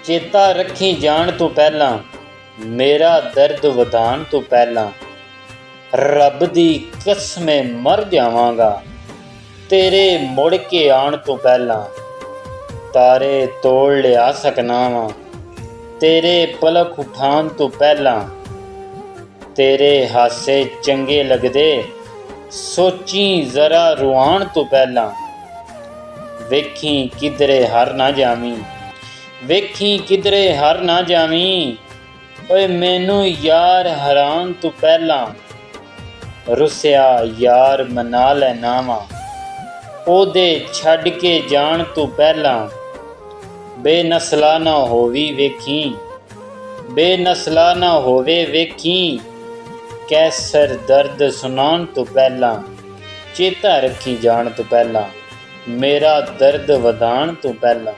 ਚੇਤਾ ਰੱਖੀ ਜਾਣ ਤੋਂ ਪਹਿਲਾਂ, ਮੇਰਾ ਦਰਦ ਵਧਾਉਣ ਤੋਂ ਪਹਿਲਾਂ, ਰੱਬ ਦੀ ਕਸਮੇ ਮਰ ਜਾਵਾਂਗਾ ਤੇਰੇ ਮੁੜ ਕੇ ਆਉਣ ਤੋਂ ਪਹਿਲਾਂ। ਤਾਰੇ ਤੋੜ ਲਿਆ ਸਕਣਾ ਵਾਂ ਤੇਰੇ ਪਲਕ ਉਠਾਉਣ ਤੋਂ ਪਹਿਲਾਂ। ਤੇਰੇ ਹਾਸੇ ਚੰਗੇ ਲੱਗਦੇ ਸੋਚੀ ਜ਼ਰਾ ਰੁਆਉਣ ਤੋਂ ਪਹਿਲਾਂ। ਵੇਖੀ ਕਿਧਰੇ ਹਰ ਨਾ ਜਾਵੀਂ, ਵੇਖੀ ਕਿਧਰੇ ਹਰ ਨਾ ਜਾਵੀਂ, ਓਏ ਮੈਨੂੰ ਯਾਰ ਹਰਾਉਣ ਤੋਂ ਪਹਿਲਾਂ। ਰੁੱਸਿਆ ਯਾਰ ਮਨਾ ਲੈਣਾ ਵਾਂ ਉਹਦੇ ਛੱਡ ਕੇ ਜਾਣ ਤੋਂ ਪਹਿਲਾਂ। ਬੇਨਸਲਾ ਨਾ ਹੋਵੀ ਵੇਖੀ, ਬੇਨਸਲਾ ਨਾ ਹੋਵੇ ਵੇਖੀ, ਕੈਸਰ ਦਰਦ ਸੁਣਾਉਣ ਤੋਂ ਪਹਿਲਾਂ। ਚੇਤਾ ਰੱਖੀ ਜਾਣ ਤੋਂ ਪਹਿਲਾਂ, ਮੇਰਾ ਦਰਦ ਵਧਾਉਣ ਤੋਂ ਪਹਿਲਾਂ।